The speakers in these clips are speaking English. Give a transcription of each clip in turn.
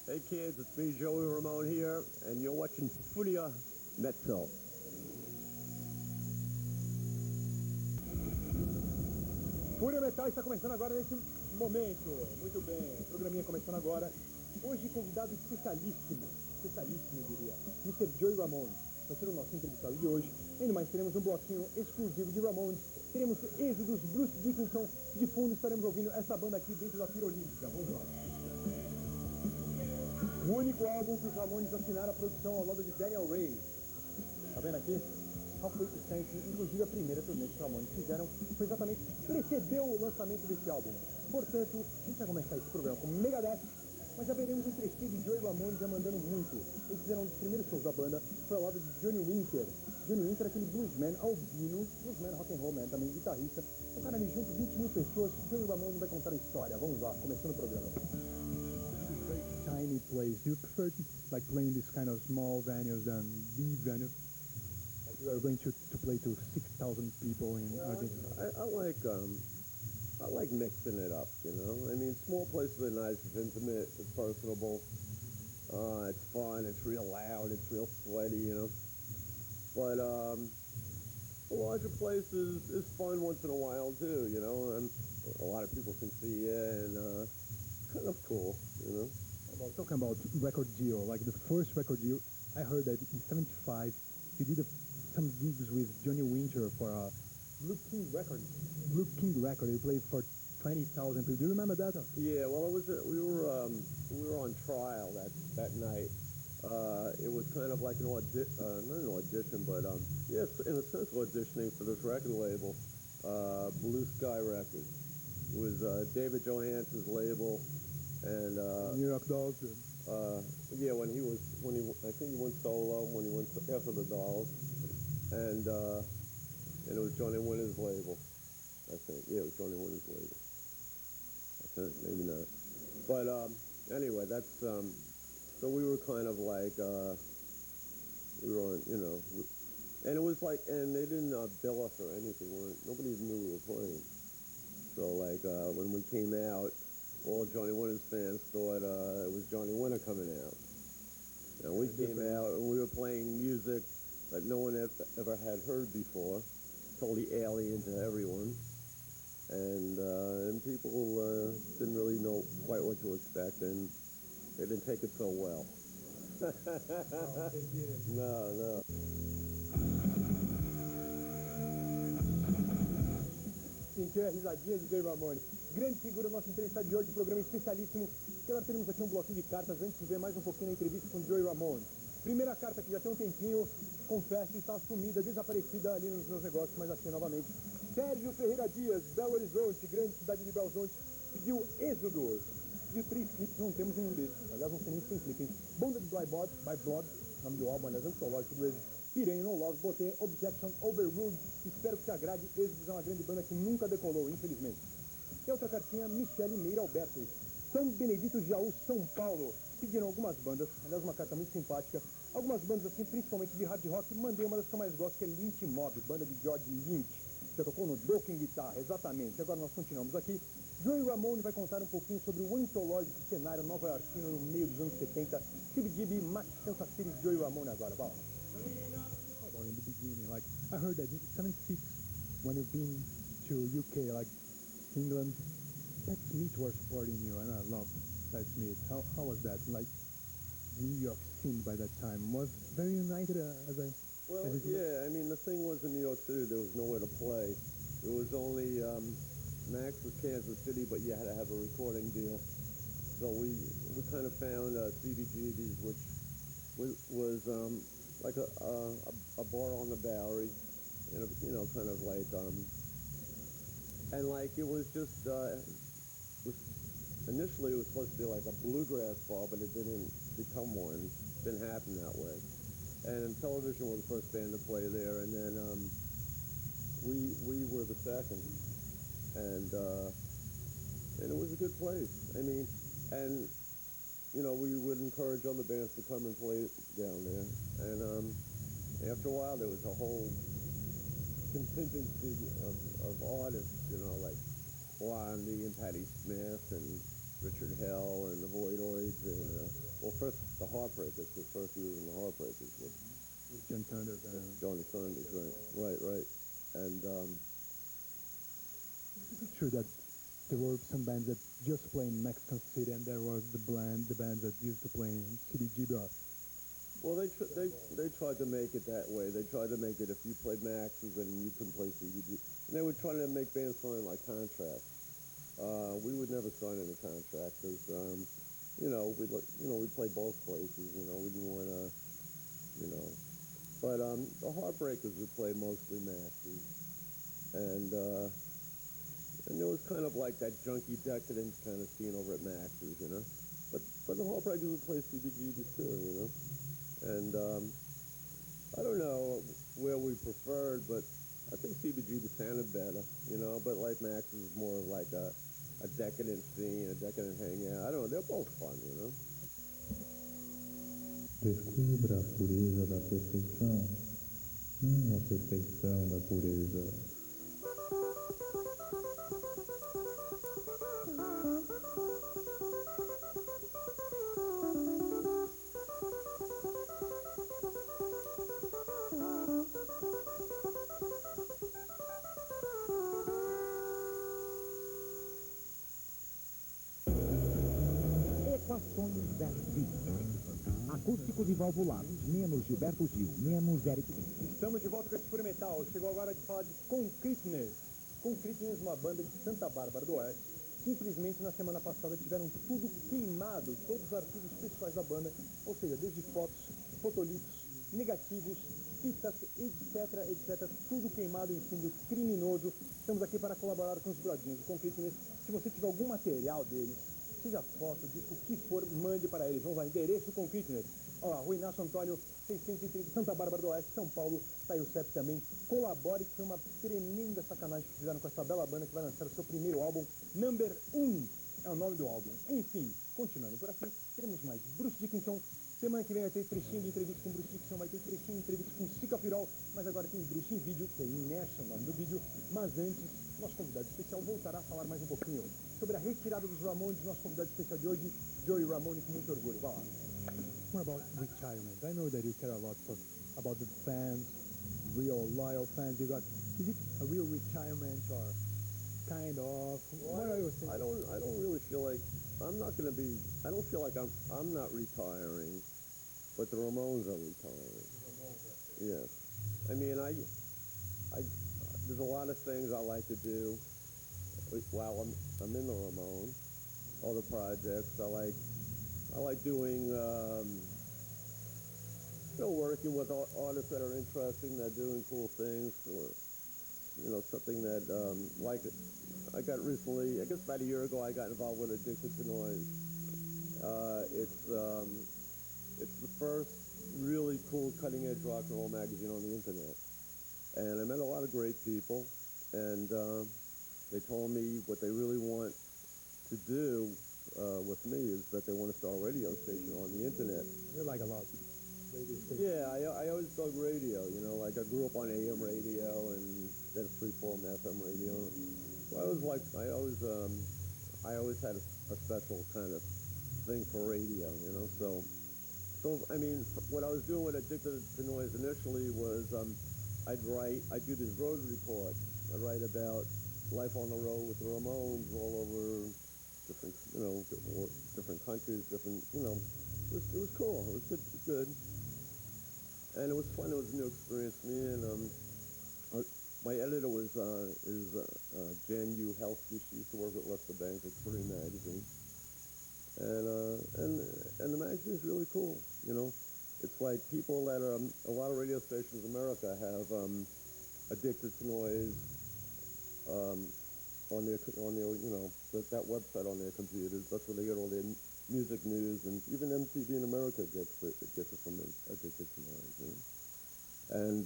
Hey kids, it's me, Joey Ramone here, and you're watching FURIA Metal. FURIA Metal está começando agora nesse momento. Muito bem, programinha começando agora. Hoje convidado especialíssimo, diria, Mr. Joey Ramone. Vai ser o nosso entrevistado de hoje. Ainda mais teremos um bloquinho exclusivo de Ramones. Teremos Êxodos, Bruce Dickinson. De fundo estaremos ouvindo essa banda aqui dentro da Fira Olímpica. Vamos lá. O único álbum que os Ramones assinaram a produção ao lado de Daniel Ray. Tá vendo aqui? Halfway to Century, inclusive a primeira turnê que os Ramones fizeram, foi exatamente precedeu o lançamento desse álbum. Portanto, a gente vai começar esse programa com Megadeth, mas já veremos um trechinho de Joey Ramone já mandando muito. Eles fizeram um dos primeiros shows da banda, foi ao lado de Johnny Winter. Johnny Winter é aquele bluesman albino, bluesman rock and roll man, também guitarrista. Tocaram ali junto 20 mil pessoas, Joey Ramone vai contar a história. Vamos lá, começando o programa. Tiny place. Do you prefer like playing this kind of small venues than big venues? Like you are going to play to 6,000 people in Argentina. I like mixing it up, you know. I mean, small places are nice, it's intimate, it's personable, it's fun, it's real loud, it's real sweaty, you know. But a larger place is fun once in a while too, you know. And a lot of people can see you, and kind of cool, you know. Talking about record deal, like the first record deal, I heard that in '75 you did some gigs with Johnny Winter for a Blue King Record. You played for 20,000 people. Do you remember that? Yeah, well, it was we were on trial that night. It was kind of like an not an audition, but yes, in a sense, auditioning for this record label, Blue Sky Records. It was David Johansen's label. And New York Dolls. Yeah, I think he went solo when he went after the Dolls, and it was Johnny Winter's label, I think. Yeah, it was Johnny Winter's label. I think maybe not, but anyway, that's so we were kind of like we were on, you know, and it was like, and they didn't bill us or anything. Nobody even knew we were playing. So like when we came out, all Johnny Winter's fans thought it was Johnny Winter coming out. And we came out and we were playing music that no one ever had heard before, totally alien to everyone. And people didn't really know quite what to expect, and they didn't take it so well. No. Sentiu a risadinha de Joey Ramone. Grande figura, nosso entrevistado de hoje, programa especialíssimo. E agora teremos aqui um bloquinho de cartas antes de ver mais um pouquinho na entrevista com Joey Ramone. Primeira carta que já tem um tempinho, confesso, está sumida, desaparecida ali nos meus negócios, mas aqui novamente. Sérgio Ferreira Dias, Belo Horizonte, grande cidade de Belo Horizonte, pediu Êxodos. Pediu 3 clipes, não temos nenhum desses. Aliás, não sei nem se tem clipe, hein? Banda de by Blood, nome do álbum, aliás, antológico do Êxodos. Piranha No Love, botei Objection Overruled. Espero que te agrade. Êxodos é uma grande banda que nunca decolou, infelizmente. E outra cartinha, Michele Meira Alberto. São Benedito Jaú, São Paulo. Pediram algumas bandas, aliás, uma carta muito simpática. Algumas bandas assim, principalmente de hard rock. Mandei uma das que eu mais gosto, que é Lynch Mob, banda de George Lynch. Já tocou no Dokken Guitarra, exatamente. Agora nós continuamos aqui. Joey Ramone vai contar um pouquinho sobre o antológico cenário nova-iorquino no meio dos anos 70. CBGB, Max Kansas City, Joey Ramone agora, vai lá. In the beginning, like I heard that in '76 when you've been to UK, like England, Pat Smith were supporting you, and I love Pat Smith. How was that? Like New York scene by that time was very united Yeah, I mean the thing was in New York City there was nowhere to play. It was only Max was Kansas City, but you had to have a recording deal. So we kind of found CBGB's, which was like a bar on the Bowery, and you know, kind of like and like it was just initially it was supposed to be like a bluegrass bar, but it didn't become one. Didn't happen that way. And Television was the first band to play there, and then we were the second, and it was a good place. I mean, and you know, we would encourage other bands to come and play down there. And after a while, there was a whole contingency of artists, you know, like Blondie and Patti Smith and Richard Hell and the Voidoids and the Heartbreakers, the first he was in the Heartbreakers with John Saunders. Johnny Saunders, right. And Is it true that there were some bands that just play in Mexico City, and there was the bands that used to play in CBGB? well, they tried to make it that way. They tried to make it if you played Max's and you couldn't play CBG. And they were trying to make bands sign like contracts. We would never sign any contract because, we played both places. We didn't want to, But the Heartbreakers would play mostly Max's, and there was kind of like that junky decadent kind of scene over at Max's, But the Heartbreakers would play CBGB too, And I don't know where we preferred, but I think CBGB sounded better, But like Max's is more of like a decadent scene, a decadent hangout. I don't know. They're both fun, Descubra a pureza da perfeição, a perfeição da pureza. Equações da vida. Acústico de valvulados, menos Gilberto Gil, menos Eric. Estamos de volta com esse Fúria Metal. Chegou agora de falar de Concreteness. Concreteness, uma banda de Santa Bárbara do Oeste. Simplesmente na semana passada tiveram tudo queimado, todos os arquivos pessoais da banda, ou seja, desde fotos, fotolitos, negativos, fitas, etc, tudo queimado em incêndio criminoso. Estamos aqui para colaborar com os brodinhos do Concreteness. Se você tiver algum material deles, seja foto, disco, o que for, mande para eles. Vamos lá, endereço Concreteness. Olha lá, Rua Inácio Antônio, 630, Santa Bárbara do Oeste, São Paulo. Tá aí o CEP também. Colabore, que foi uma tremenda sacanagem que fizeram com essa bela banda que vai lançar o seu primeiro álbum, Number 1. É o nome do álbum. Enfim, continuando por aqui, teremos mais Bruce Dickinson. Semana que vem vai ter trechinho de entrevista com Bruce Dickinson, vai ter trechinho de entrevista com Sica Pirol, mas agora tem Bruce em vídeo, que é Inertia, o nome do vídeo. Mas antes, nosso convidado especial voltará a falar mais um pouquinho sobre a retirada dos Ramones. Nosso convidado especial de hoje, Joey Ramone, com muito orgulho. Vai lá. More about retirement. I know that you care a lot about the fans, real loyal fans you got. Is it a real retirement or kind of? What are you thinking? I don't really feel like I'm not going to be. I don't feel like I'm not retiring, but the Ramones are retiring. Yes, I mean there's a lot of things I like to do while I'm in the Ramones. All the projects I like doing. Working with artists that are interesting, that are doing cool things, or something that I got recently. I guess about a year ago, I got involved with Addicted to Noise. It's the first really cool cutting-edge rock and roll magazine on the internet, and I met a lot of great people, and they told me what they really want to do with me is that they want to start a radio station on the internet. You like a lot. Yeah, I always dug radio, like I grew up on AM radio and then freeform FM radio. So I always had a special kind of thing for radio, So I mean, what I was doing with Addicted to Noise initially was I'd do these road reports. I'd write about life on the road with the Ramones all over different, different countries, different, it was cool. It was good. And it was fun. It was a new experience for me. And my editor is Jan U. Helsky. She used to work with Lester Bangs at FURIA magazine. And the magazine is really cool. It's like people that are a lot of radio stations in America have Addicted to Noise on their that website on their computers. That's where they get all their music news, and even MTV in America gets it from Addicted to Noise. And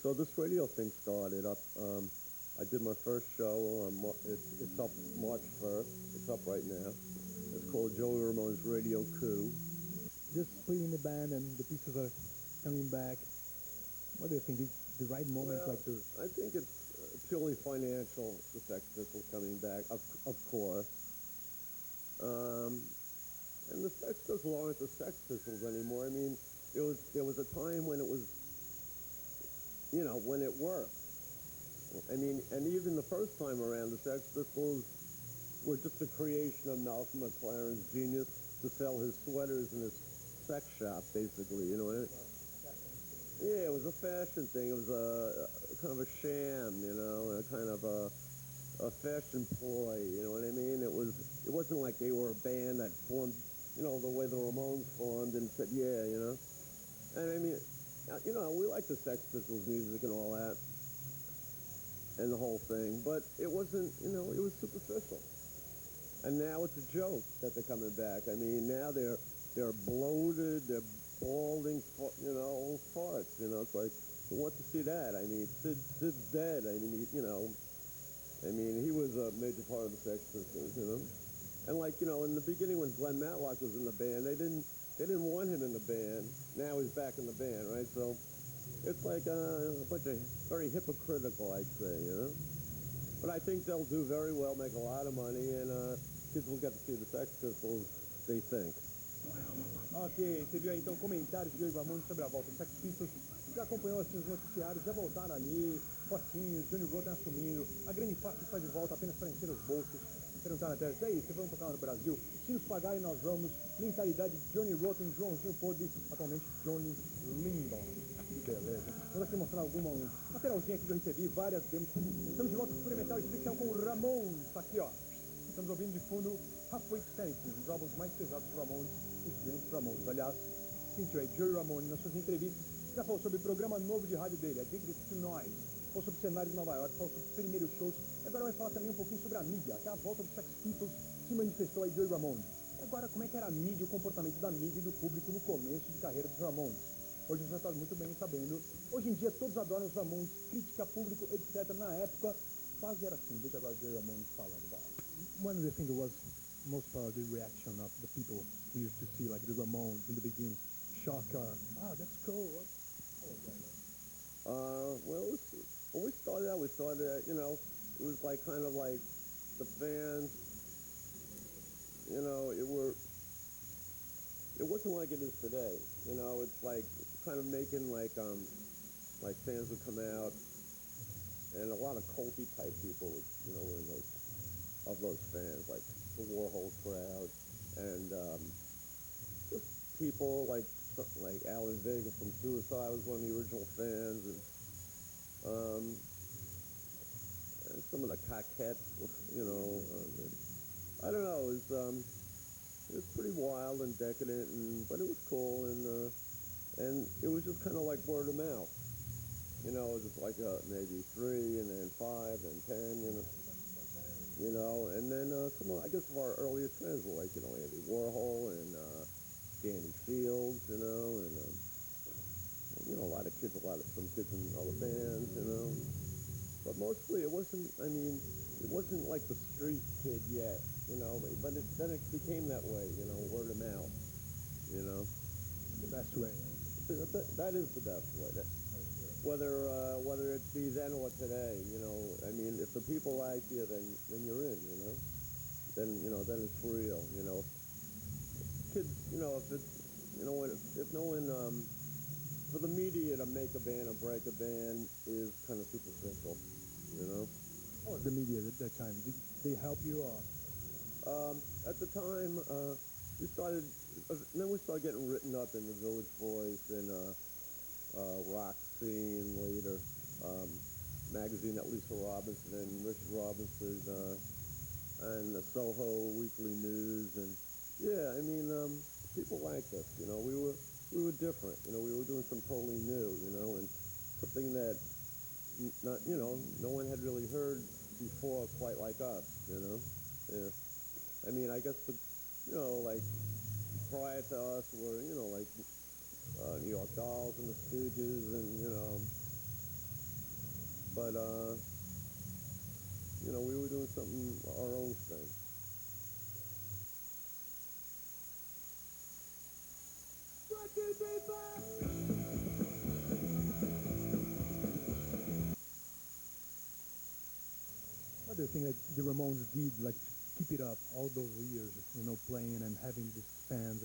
so this radio thing started up. I did my first show. It's up March 1st. It's up right now. It's called Joey Ramone's Radio Coup. Just splitting the band and the pieces are coming back. What do you think? Is the right moment to? I think it's purely financial. The Sex Pistols coming back, of course. And the Sex Pistols Pistols aren't the Sex Pistols anymore. I mean, there was a time when it was, you know, when it worked. I mean, and even the first time around, the Sex Pistols were just a creation of Malcolm McLaren's genius to sell his sweaters in his sex shop, basically, you know what I mean? Yeah, it was a fashion thing. It was a kind of a sham, you know, a kind of a fashion ploy, you know what I mean? It wasn't like they were a band that formed, you know, the way the Ramones formed and said, yeah, you know? And I mean, you know, we like the Sex Pistols music and all that, and the whole thing, but it wasn't, you know, it was superficial. And now it's a joke that they're coming back. I mean, now they're bloated, they're balding, you know, old farts, you know. It's like, who wants to see that? I mean, Sid's dead. I mean, he was a major part of the Sex Pistols, you know. And like, you know, in the beginning when Glenn Matlock was in the band, they didn't want him in the band. Now he's back in the band, right? So it's like a bunch of very hypocritical, I'd say, you know. But I think they'll do very well, make a lot of money, and kids will get to see the Sex Pistols, they think. Ok, você viu aí então comentários de Joey Ramone sobre a volta dos Sex Pistols. Já acompanhou assim, os noticiários, já voltaram ali, fotinhos, Johnny Rotten assumindo, a grande faixa está de volta apenas para encher os bolsos. Perguntaram até, e aí, vocês vão tocar no Brasil? Se nos pagarem, nós vamos. Mentalidade de Johnny Rotten, Joãozinho Podre, atualmente Johnny Lindon. Que beleza. Vamos aqui mostrar alguma materialzinha aqui que eu recebi, várias demos. Estamos de volta com o Fúria Metal especial com o Ramones. Tá aqui, ó. Estamos ouvindo de fundo Halfway to Sanity, um dos álbuns mais pesados do Ramones, os grandes Ramones. Aliás, sentiu aí, Joey Ramone, nas suas entrevistas, já falou sobre o programa novo de rádio dele, Addicted to Noise. Falou sobre o cenário de Nova York, falou sobre os primeiros shows. E agora vai falar também um pouquinho sobre a mídia. Até a volta dos Sex Pistols se manifestou aí Joey Ramone. E agora, como é que era a mídia, o comportamento da mídia e do público no começo de carreira dos Ramones? Hoje você está muito bem sabendo. Hoje em dia todos adoram os Ramones, crítica, público, etc. Na época, quase era assim. Veja agora o Joey Ramone falando. Vai. One of the things was most part of the reaction of the people we used to see, like the Ramones in the beginning. Shocker. Ah, that's cool. Well, when we started out, you know, it was like kind of like the fans, you know, it wasn't like it is today. You know, it's like kind of making like fans would come out, and a lot of culty type people would, you know, were in those fans, like the Warhol crowd, and just people like Alan Vega from Suicide was one of the original fans, and some of the Coquettes, you know, I don't know, it was pretty wild and decadent, but it was cool, and it was just kind of like word of mouth, you know, just like maybe 3 and then 5 and 10, you know, and then some of, I guess, of our earliest fans were like, you know, Andy Warhol and Danny Fields, you know, and you know, some kids in other bands, you know, but mostly it wasn't like the street kid yet, you know, but then it became that way, you know, word of mouth, you know. The best way. That is the best way. Whether it be then or today, you know, I mean, if the people like you, then you're in, you know. Then it's real, you know. Kids, you know, if it's, you know, if no one, for the media to make a band or break a band is kind of superficial, you know. How was the media at that time? Did they help you or? At the time, we started getting written up in the Village Voice and Rock Scene later, magazine that Lisa Robinson and Richard Robinson, and the Soho Weekly News, and yeah, I mean, people liked us, you know, we were different, you know, we were doing something totally new, you know, and something that not, you know, no one had really heard before quite like us, you know, yeah. I mean, I guess you know, like prior to us were, you know, like New York Dolls and the Stooges, and you know, but you know, we were doing something our own thing. What do you think that the Ramones did, like, to keep it up all those years, you know, playing and having these fans?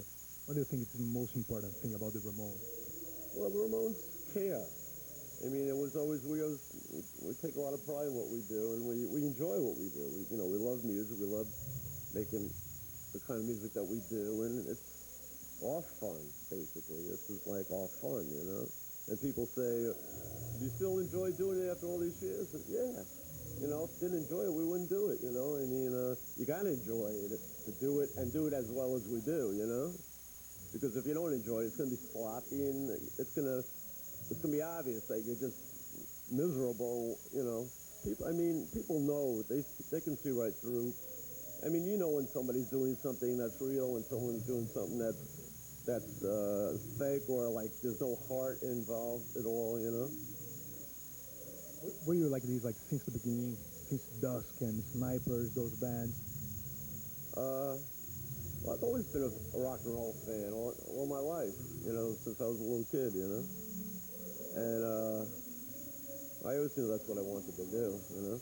What do you think is the most important thing about the Ramones? Well, the Ramones care. I mean, it was always, we take a lot of pride in what we do, and we enjoy what we do. We love music, we love making the kind of music that we do, and it's our fun, basically. This is like our fun, you know? And people say, do you still enjoy doing it after all these years? And yeah. You know, if you didn't enjoy it, we wouldn't do it, you know? I mean, you gotta enjoy it to do it, and do it as well as we do, you know? Because if you don't enjoy it, it's gonna be sloppy, and it's gonna be obvious that you're just miserable, you know? People know, they can see right through. I mean, you know when somebody's doing something that's real and someone's doing something that's fake, or like there's no heart involved at all, you know? Were you like these, like, since the beginning, since Dusk and Snipers, those bands? Well, I've always been a rock and roll fan all my life, you know, since I was a little kid, you know? And I always knew that's what I wanted to do, you know?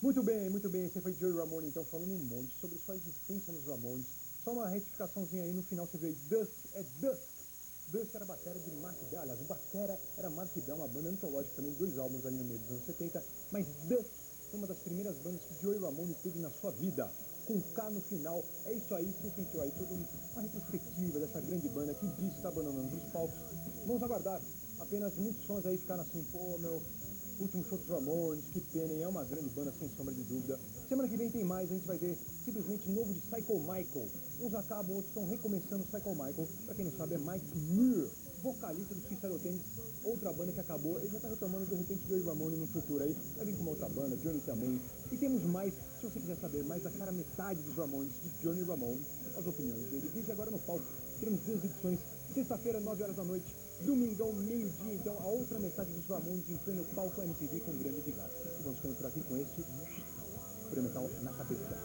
Muito bem, muito bem. Esse foi Joey Ramone, então, falando um monte sobre sua existência nos Ramones. Só uma retificaçãozinha aí no final, você vê aí, Dusk é Dusk. Dusk era a batera de Mark Bell, aliás, o batera era Mark Bell, uma banda antológica também, 2 álbuns ali no meio dos anos 70, mas Dusk foi uma das primeiras bandas que Joey Ramone teve na sua vida, com K no final. É isso aí, você sentiu aí toda uma retrospectiva dessa grande banda que diz que está abandonando os palcos. Vamos aguardar, apenas muitos fãs aí ficaram assim, pô, meu, último show dos Ramones, que pena, e é uma grande banda sem sombra de dúvida. Semana que vem tem mais, a gente vai ver simplesmente novo de Psycho Michael. Uns acabam, outros estão recomeçando Psycho Michael. Pra quem não sabe, é Mike Muir, vocalista do Suicidal Tendencies, outra banda que acabou. Ele já tá retomando, de repente, Joey Ramone no futuro aí. Vai vir com uma outra banda, Johnny também. E temos mais, se você quiser saber mais da cara metade dos Ramones, de Johnny Ramone, as opiniões dele. Desde agora no palco, teremos 2 edições. Sexta-feira, 9 horas da noite. Domingão, meio-dia, então, a outra metade dos Ramones em pleno palco MTV com grande desgaste. E vamos ficando por aqui com este FURIA Metal na cabeça.